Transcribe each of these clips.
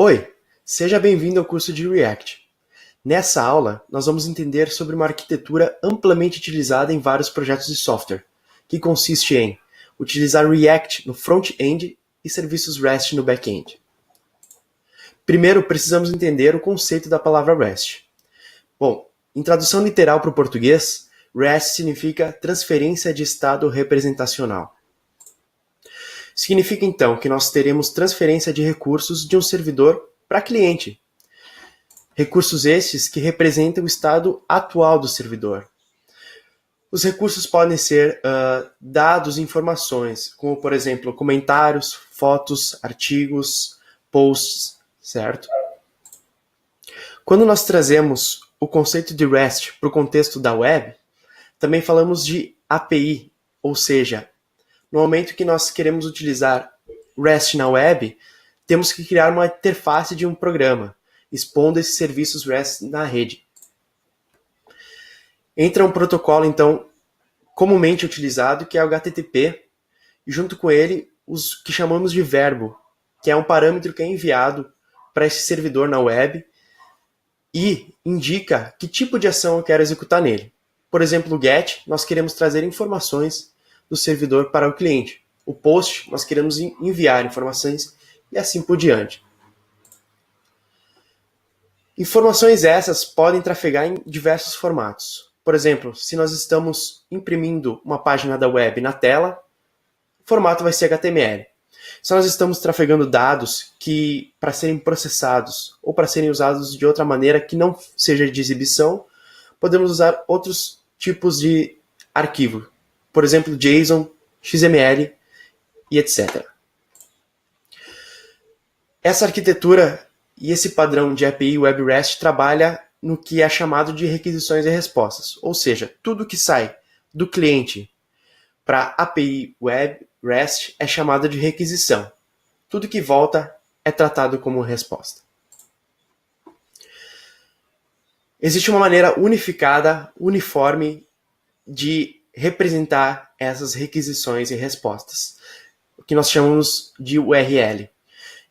Oi, seja bem-vindo ao curso de React. Nessa aula, nós vamos entender sobre uma arquitetura amplamente utilizada em vários projetos de software, que consiste em utilizar React no front-end e serviços REST no back-end. Primeiro, precisamos entender o conceito da palavra REST. Bom, em tradução literal para o português, REST significa transferência de estado representacional. Significa então que nós teremos transferência de recursos de um servidor para cliente. Recursos estes que representam o estado atual do servidor. Os recursos podem ser dados e informações, como por exemplo comentários, fotos, artigos, posts, certo? Quando nós trazemos o conceito de REST para o contexto da web, também falamos de API, ou seja, no momento que nós queremos utilizar REST na web, temos que criar uma interface de um programa, expondo esses serviços REST na rede. Entra um protocolo, então, comumente utilizado, que é o HTTP, e junto com ele, os que chamamos de verbo, que é um parâmetro que é enviado para esse servidor na web e indica que tipo de ação eu quero executar nele. Por exemplo, o GET, nós queremos trazer informações do servidor para o cliente. O POST, nós queremos enviar informações e assim por diante. Informações essas podem trafegar em diversos formatos. Por exemplo, se nós estamos imprimindo uma página da web na tela, o formato vai ser HTML. Se nós estamos trafegando dados que para serem processados ou para serem usados de outra maneira que não seja de exibição, podemos usar outros tipos de arquivo. Por exemplo, JSON, XML e etc. Essa arquitetura e esse padrão de API Web REST trabalha no que é chamado de requisições e respostas. Ou seja, tudo que sai do cliente para API Web REST é chamado de requisição. Tudo que volta é tratado como resposta. Existe uma maneira unificada, uniforme, de representar essas requisições e respostas, o que nós chamamos de URL.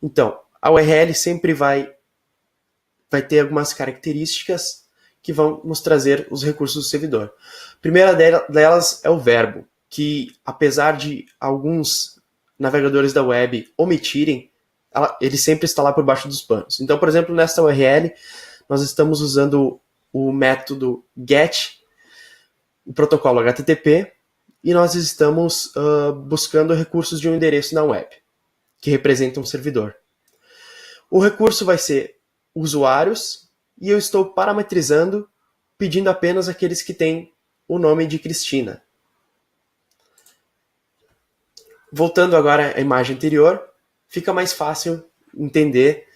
Então, a URL sempre vai ter algumas características que vão nos trazer os recursos do servidor. A primeira delas é o verbo, que apesar de alguns navegadores da web omitirem, ele sempre está lá por baixo dos panos. Então, por exemplo, nesta URL, nós estamos usando o método GET, o protocolo HTTP, e nós estamos buscando recursos de um endereço na web, que representa um servidor. O recurso vai ser usuários, e eu estou parametrizando, pedindo apenas aqueles que têm o nome de Cristina. Voltando agora à imagem anterior, fica mais fácil entender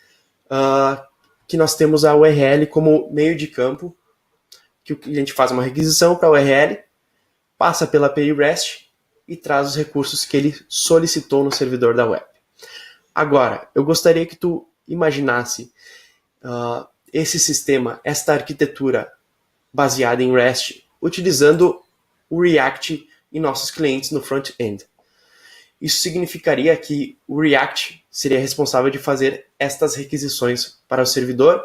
que nós temos a URL como meio de campo, que o cliente faz uma requisição para a URL, passa pela API REST e traz os recursos que ele solicitou no servidor da web. Agora, eu gostaria que tu imaginasse esse sistema, esta arquitetura baseada em REST, utilizando o React em nossos clientes no front-end. Isso significaria que o React seria responsável de fazer estas requisições para o servidor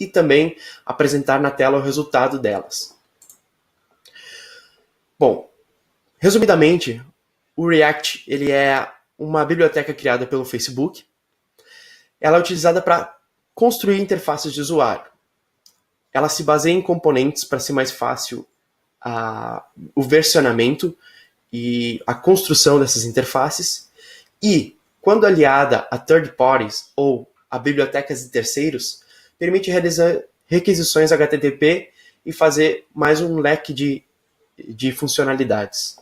e também apresentar na tela o resultado delas. Bom, resumidamente, o React ele é uma biblioteca criada pelo Facebook. Ela é utilizada para construir interfaces de usuário. Ela se baseia em componentes para ser mais fácil o versionamento e a construção dessas interfaces. E, quando aliada a third parties ou a bibliotecas de terceiros, permite realizar requisições HTTP e fazer mais um leque de funcionalidades.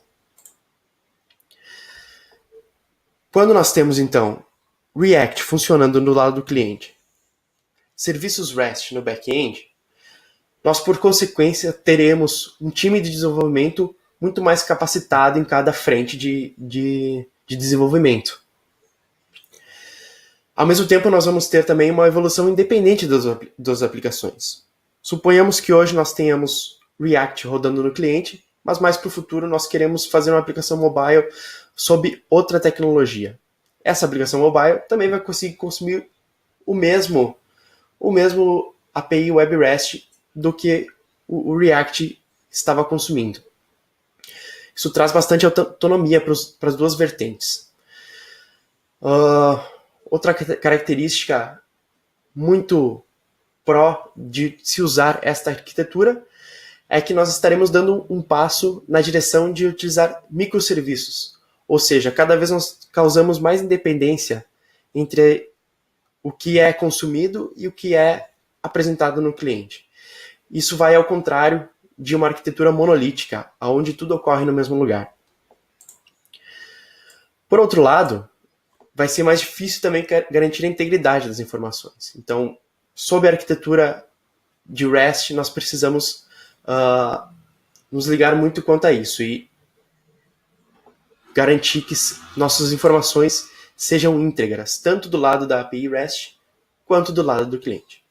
Quando nós temos, então, React funcionando no lado do cliente, serviços REST no back-end, nós, por consequência, teremos um time de desenvolvimento muito mais capacitado em cada frente de desenvolvimento. Ao mesmo tempo, nós vamos ter também uma evolução independente das aplicações. Suponhamos que hoje nós tenhamos React rodando no cliente, mas mais para o futuro nós queremos fazer uma aplicação mobile sob outra tecnologia. Essa aplicação mobile também vai conseguir consumir o mesmo API Web REST do que o React estava consumindo. Isso traz bastante autonomia para as duas vertentes. Outra característica muito pró de se usar esta arquitetura é que nós estaremos dando um passo na direção de utilizar microserviços. Ou seja, cada vez nós causamos mais independência entre o que é consumido e o que é apresentado no cliente. Isso vai ao contrário de uma arquitetura monolítica, onde tudo ocorre no mesmo lugar. Por outro lado, vai ser mais difícil também garantir a integridade das informações. Então, sob a arquitetura de REST, nós precisamos nos ligar muito quanto a isso e garantir que nossas informações sejam íntegras, tanto do lado da API REST quanto do lado do cliente.